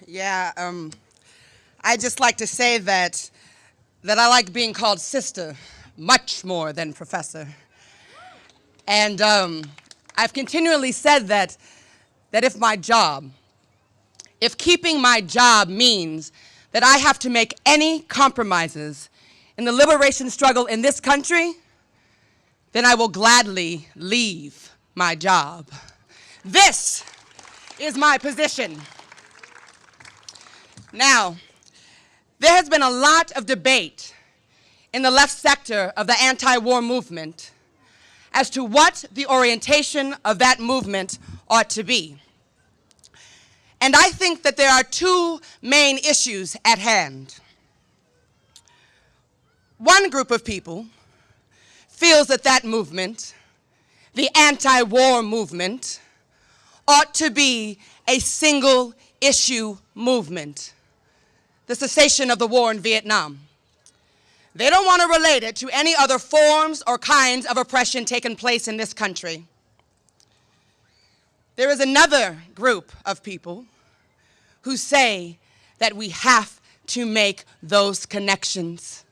Yeah, I just like to say that I like being called sister much more than professor. And I've continually said that if keeping my job means that I have to make any compromises in the liberation struggle in this country, then I will gladly leave my job. This is my position. Now, there has been a lot of debate in the left sector of the anti-war movement as to what the orientation of that movement ought to be. And I think that there are two main issues at hand. One group of people feels that that movement, the anti-war movement, ought to be a single-issue movement, the cessation of the war in Vietnam. They don't want to relate it to any other forms or kinds of oppression taking place in this country. There is another group of people who say that we have to make those connections.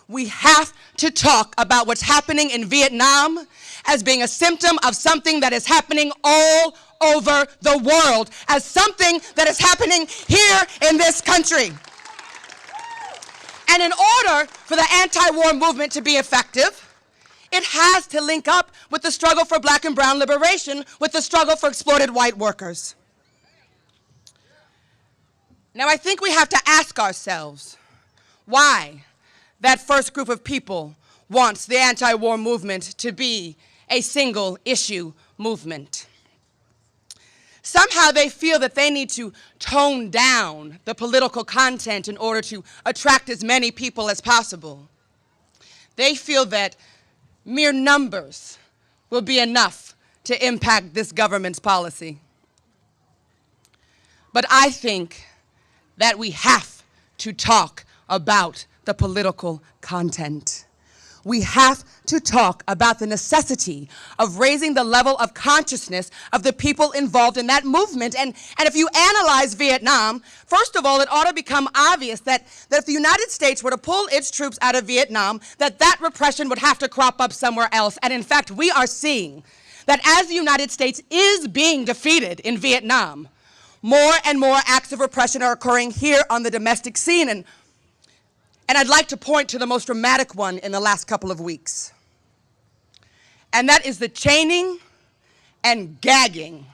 We have to talk about what's happening in Vietnam as being a symptom of something that is happening all over the world, as something that is happening here in this country. And in order for the anti-war movement to be effective, it has to link up with the struggle for black and brown liberation, with the struggle for exploited white workers. Now, I think we have to ask ourselves why that first group of people wants the anti-war movement to be a single-issue movement. Somehow they feel that they need to tone down the political content in order to attract as many people as possible. They feel that mere numbers will be enough to impact this government's policy. But I think that we have to talk about the political content. We have to talk about the necessity of raising the level of consciousness of the people involved in that movement. And if you analyze Vietnam, first of all, it ought to become obvious that if the United States were to pull its troops out of Vietnam, that repression would have to crop up somewhere else. And in fact, we are seeing that as the United States is being defeated in Vietnam, more and more acts of repression are occurring here on the domestic scene. And I'd like to point to the most dramatic one in the last couple of weeks. And that is the chaining and gagging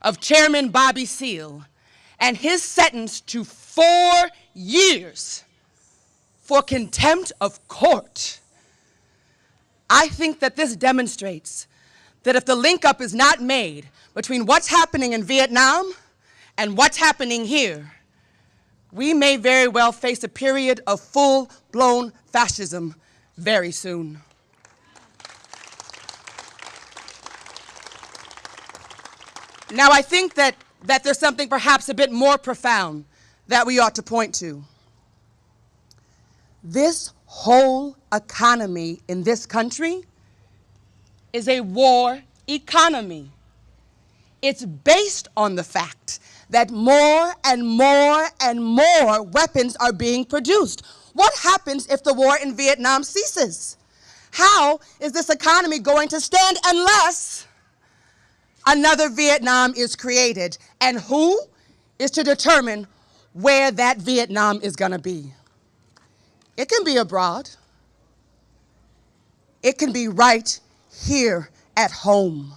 of Chairman Bobby Seale and his sentence to 4 years for contempt of court. I think that this demonstrates that if the link-up is not made between what's happening in Vietnam and what's happening here, we may very well face a period of full-blown fascism very soon. Now, I think that there's something perhaps a bit more profound that we ought to point to. This whole economy in this country is a war economy. It's based on the fact that more and more and more weapons are being produced. What happens if the war in Vietnam ceases? How is this economy going to stand unless another Vietnam is created? And who is to determine where that Vietnam is going to be? It can be abroad. It can be right here at home.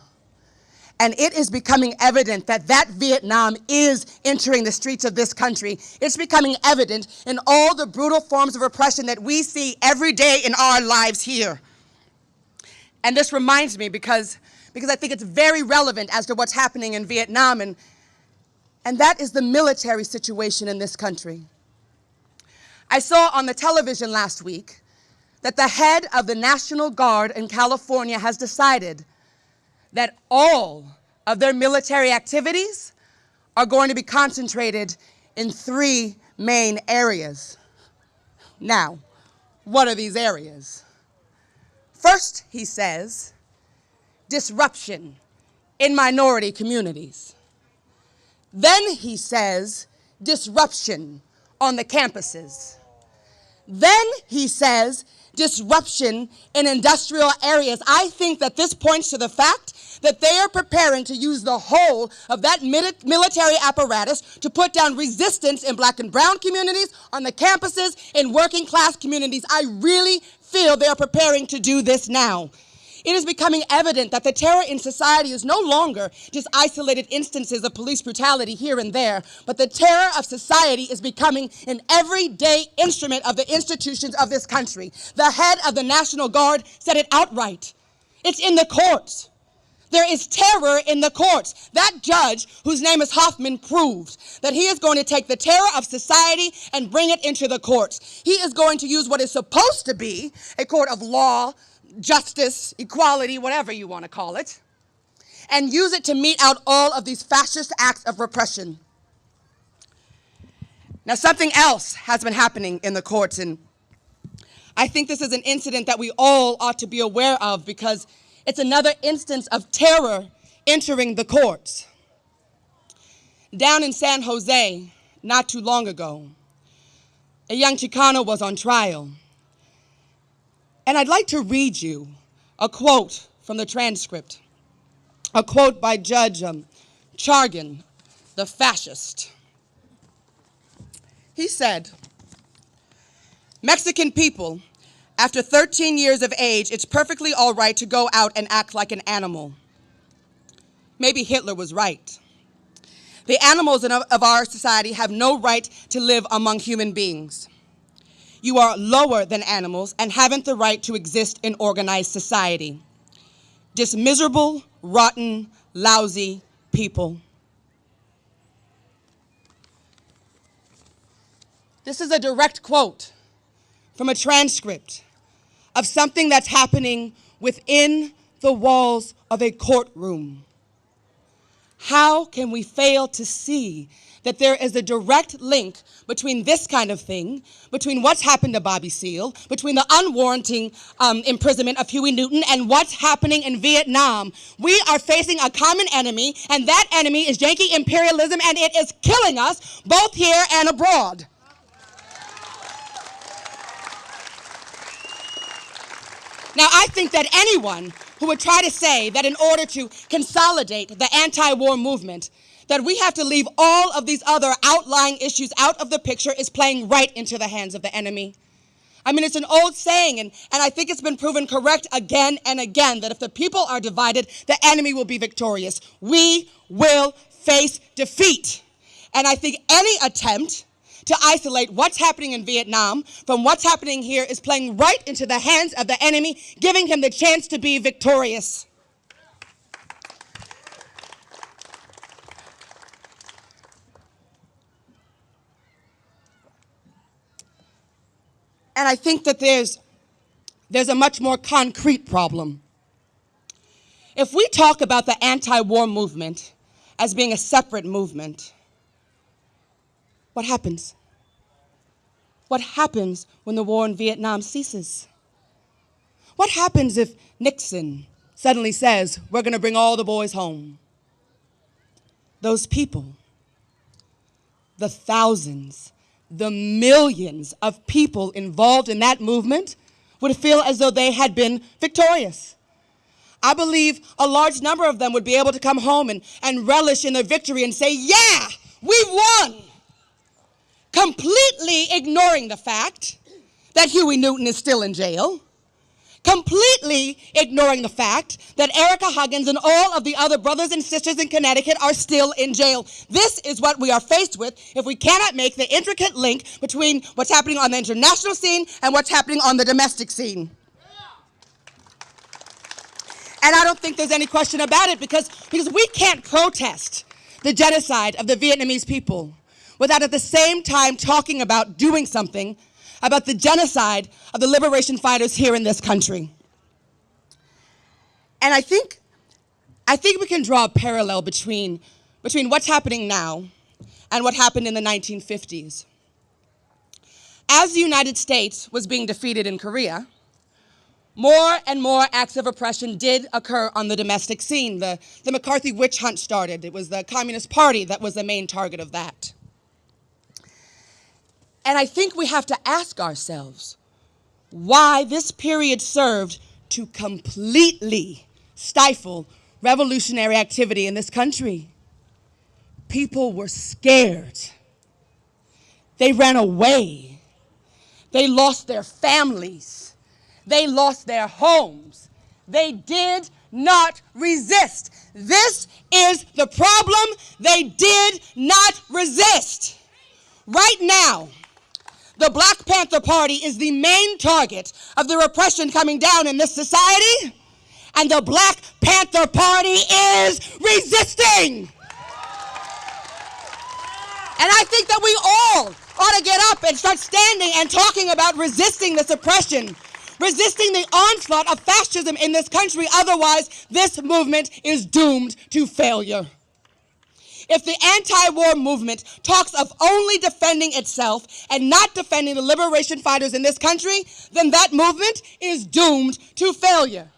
And it is becoming evident that Vietnam is entering the streets of this country. It's becoming evident in all the brutal forms of oppression that we see every day in our lives here. And this reminds me because I think it's very relevant as to what's happening in Vietnam, and that is the military situation in this country. I saw on the television last week that the head of the National Guard in California has decided that all of their military activities are going to be concentrated in 3 main areas. Now, what are these areas? First, he says, disruption in minority communities. Then he says, disruption on the campuses. Then he says disruption in industrial areas. I think that this points to the fact that they are preparing to use the whole of that military apparatus to put down resistance in black and brown communities, on the campuses, in working class communities. I really feel they are preparing to do this now. It is becoming evident that the terror in society is no longer just isolated instances of police brutality here and there, but the terror of society is becoming an everyday instrument of the institutions of this country. The head of the National Guard said it outright. It's in the courts. There is terror in the courts. That judge, whose name is Hoffman, proved that he is going to take the terror of society and bring it into the courts. He is going to use what is supposed to be a court of law, justice, equality, whatever you want to call it, and use it to mete out all of these fascist acts of repression. Now, something else has been happening in the courts, and I think this is an incident that we all ought to be aware of because it's another instance of terror entering the courts. Down in San Jose, not too long ago, a young Chicano was on trial. And I'd like to read you a quote from the transcript, a quote by Judge Chargan, the fascist. He said, "Mexican people, after 13 years of age, it's perfectly all right to go out and act like an animal. Maybe Hitler was right. The animals of our society have no right to live among human beings. You are lower than animals and haven't the right to exist in organized society. Just miserable, rotten, lousy people." This is a direct quote from a transcript of something that's happening within the walls of a courtroom. How can we fail to see that there is a direct link between this kind of thing, between what's happened to Bobby Seale, between the unwarranted imprisonment of Huey Newton and what's happening in Vietnam? We are facing a common enemy, and that enemy is Yankee imperialism, and it is killing us both here and abroad. Now, I think that anyone who would try to say that in order to consolidate the anti-war movement, that we have to leave all of these other outlying issues out of the picture is playing right into the hands of the enemy. I mean, it's an old saying, and I think it's been proven correct again and again, that if the people are divided, the enemy will be victorious. We will face defeat. And I think any attempt to isolate what's happening in Vietnam from what's happening here is playing right into the hands of the enemy, giving him the chance to be victorious. And I think that there's a much more concrete problem. If we talk about the anti-war movement as being a separate movement, what happens? What happens when the war in Vietnam ceases? What happens if Nixon suddenly says, we're going to bring all the boys home? Those people, the thousands, the millions of people involved in that movement would feel as though they had been victorious. I believe a large number of them would be able to come home and relish in their victory and say, yeah, we won. Completely ignoring the fact that Huey Newton is still in jail. Completely ignoring the fact that Erica Huggins and all of the other brothers and sisters in Connecticut are still in jail. This is what we are faced with if we cannot make the intricate link between what's happening on the international scene and what's happening on the domestic scene. And I don't think there's any question about it because we can't protest the genocide of the Vietnamese people without at the same time talking about doing something about the genocide of the liberation fighters here in this country. And I think we can draw a parallel between what's happening now and what happened in the 1950s. As the United States was being defeated in Korea, more and more acts of oppression did occur on the domestic scene. The McCarthy witch hunt started. It was the Communist Party that was the main target of that. And I think we have to ask ourselves why this period served to completely stifle revolutionary activity in this country. People were scared. They ran away. They lost their families. They lost their homes. They did not resist. This is the problem. They did not resist. Right now, the Black Panther Party is the main target of the repression coming down in this society, and the Black Panther Party is resisting. And I think that we all ought to get up and start standing and talking about resisting this oppression, resisting the onslaught of fascism in this country. Otherwise, this movement is doomed to failure. If the anti-war movement talks of only defending itself and not defending the liberation fighters in this country, then that movement is doomed to failure.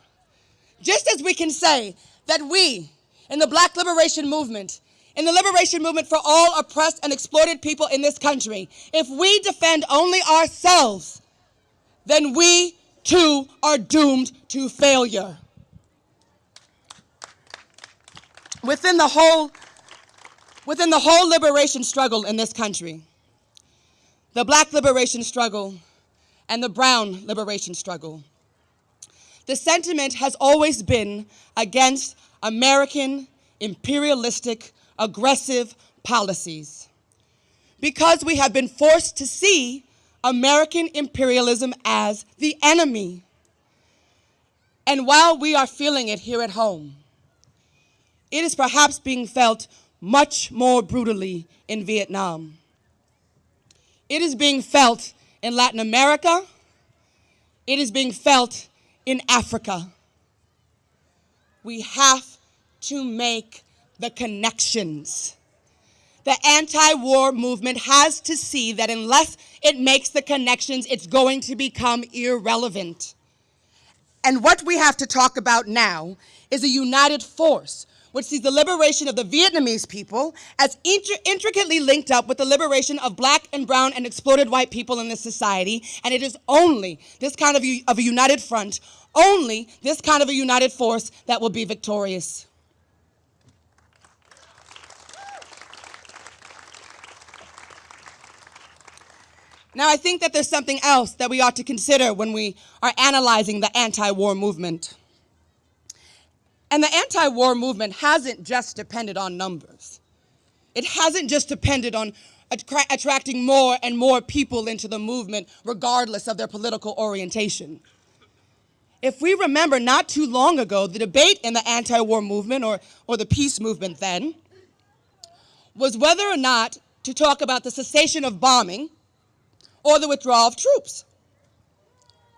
Just as we can say that we, in the Black liberation movement, in the liberation movement for all oppressed and exploited people in this country, if we defend only ourselves, then we too are doomed to failure. Within the whole liberation struggle in this country, the Black liberation struggle and the brown liberation struggle, the sentiment has always been against American imperialistic aggressive policies, because we have been forced to see American imperialism as the enemy. And while we are feeling it here at home, it is perhaps being felt much more brutally in Vietnam. It is being felt in Latin America. It is being felt in Africa. We have to make the connections. The anti-war movement has to see that unless it makes the connections, it's going to become irrelevant. And what we have to talk about now is a united force, which sees the liberation of the Vietnamese people as intricately linked up with the liberation of Black and brown and exploited white people in this society. And it is only this kind of a united front, only this kind of a united force that will be victorious. Now, I think that there's something else that we ought to consider when we are analyzing the anti-war movement. And the anti-war movement hasn't just depended on numbers. It hasn't just depended on attracting more and more people into the movement, regardless of their political orientation. If we remember not too long ago, the debate in the anti-war movement, or the peace movement then, was whether or not to talk about the cessation of bombing or the withdrawal of troops.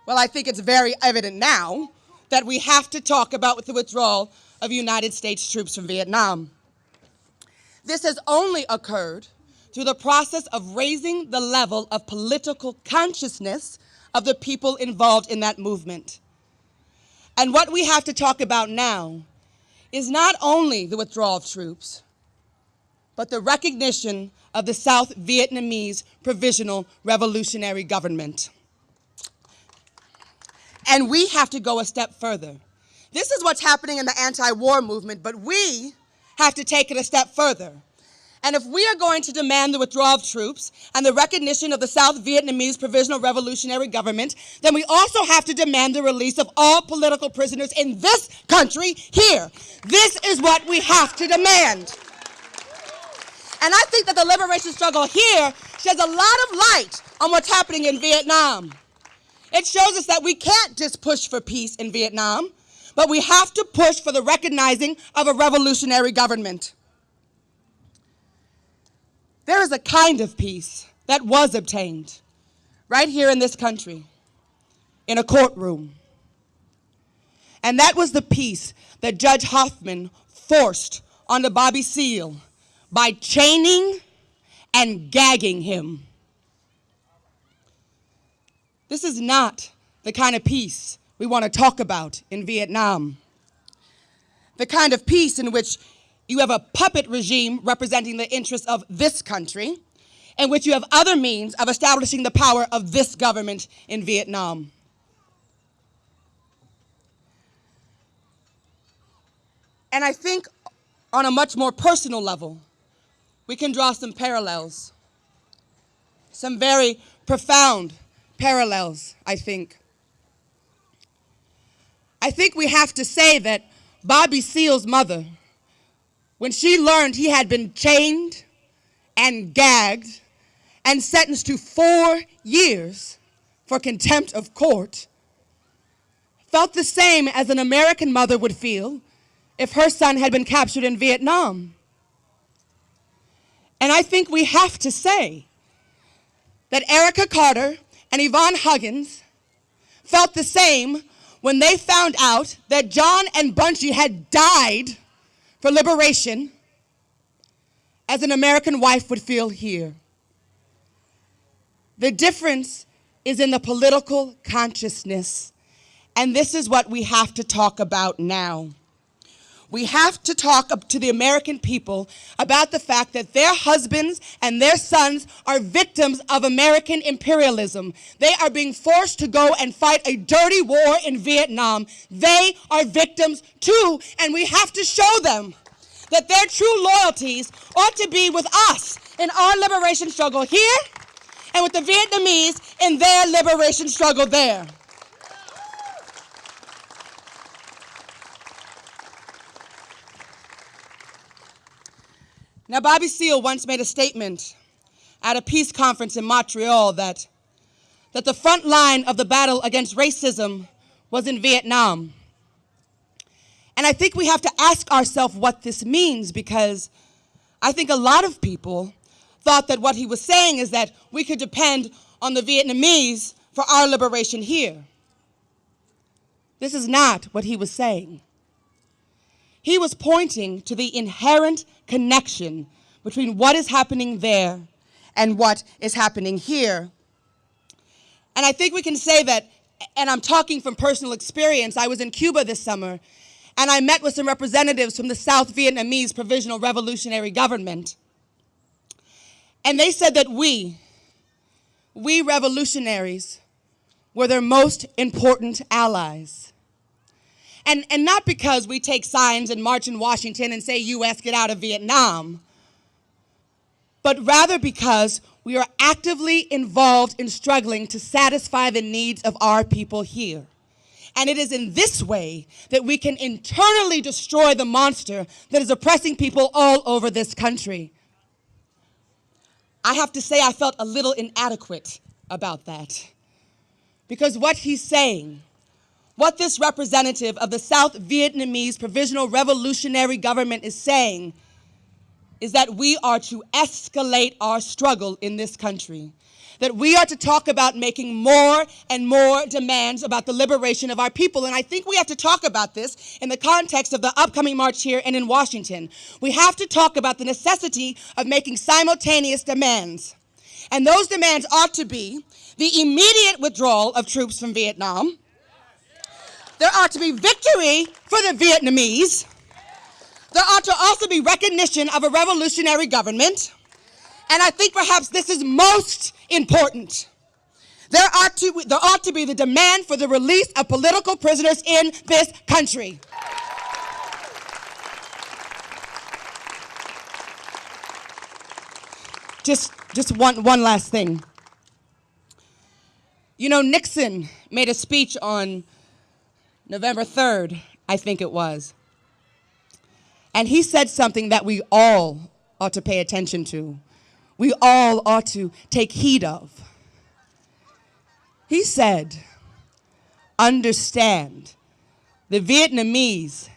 Well, I think it's very evident now that we have to talk about the withdrawal of United States troops from Vietnam. This has only occurred through the process of raising the level of political consciousness of the people involved in that movement. And what we have to talk about now is not only the withdrawal of troops, but the recognition of the South Vietnamese Provisional Revolutionary Government. And we have to go a step further. This is what's happening in the anti-war movement, but we have to take it a step further. And if we are going to demand the withdrawal of troops and the recognition of the South Vietnamese Provisional Revolutionary Government, then we also have to demand the release of all political prisoners in this country here. This is what we have to demand. And I think that the liberation struggle here sheds a lot of light on what's happening in Vietnam. It shows us that we can't just push for peace in Vietnam, but we have to push for the recognizing of a revolutionary government. There is a kind of peace that was obtained right here in this country, in a courtroom. And that was the peace that Judge Hoffman forced onto Bobby Seale by chaining and gagging him. This is not the kind of peace we want to talk about in Vietnam. The kind of peace in which you have a puppet regime representing the interests of this country, in which you have other means of establishing the power of this government in Vietnam. And I think on a much more personal level, we can draw some parallels, some very profound parallels, I think. I think we have to say that Bobby Seale's mother, when she learned he had been chained and gagged and sentenced to 4 years for contempt of court, felt the same as an American mother would feel if her son had been captured in Vietnam. And I think we have to say that Erica Carter and Yvonne Huggins felt the same when they found out that John and Bungie had died for liberation, as an American wife would feel here. The difference is in the political consciousness, and this is what we have to talk about now. We have to talk to the American people about the fact that their husbands and their sons are victims of American imperialism. They are being forced to go and fight a dirty war in Vietnam. They are victims too, and we have to show them that their true loyalties ought to be with us in our liberation struggle here and with the Vietnamese in their liberation struggle there. Now, Bobby Seale once made a statement at a peace conference in Montreal that the front line of the battle against racism was in Vietnam. And I think we have to ask ourselves what this means, because I think a lot of people thought that what he was saying is that we could depend on the Vietnamese for our liberation here. This is not what he was saying. He was pointing to the inherent connection between what is happening there and what is happening here. And I think we can say that, and I'm talking from personal experience, I was in Cuba this summer, and I met with some representatives from the South Vietnamese Provisional Revolutionary Government. And they said that we revolutionaries, were their most important allies. And not because we take signs and march in Washington and say, US, get out of Vietnam, but rather because we are actively involved in struggling to satisfy the needs of our people here. And it is in this way that we can internally destroy the monster that is oppressing people all over this country. I have to say I felt a little inadequate about that, because what he's saying, what this representative of the South Vietnamese Provisional Revolutionary Government is saying, is that we are to escalate our struggle in this country. That we are to talk about making more and more demands about the liberation of our people. And I think we have to talk about this in the context of the upcoming march here and in Washington. We have to talk about the necessity of making simultaneous demands. And those demands ought to be the immediate withdrawal of troops from Vietnam. There ought to be victory for the Vietnamese. There ought to also be recognition of a revolutionary government. And I think perhaps this is most important. There ought to be the demand for the release of political prisoners in this country. Just one last thing. You know, Nixon made a speech on November 3rd, I think it was. And he said something that we all ought to pay attention to. We all ought to take heed of. He said, understand, the Vietnamese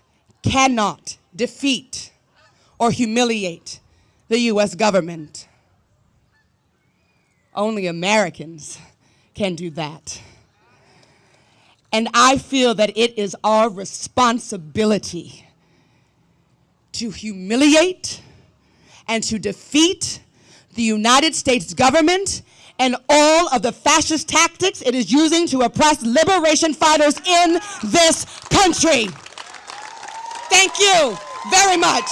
cannot defeat or humiliate the US government. Only Americans can do that. And I feel that it is our responsibility to humiliate and to defeat the United States government and all of the fascist tactics it is using to oppress liberation fighters in this country. Thank you very much.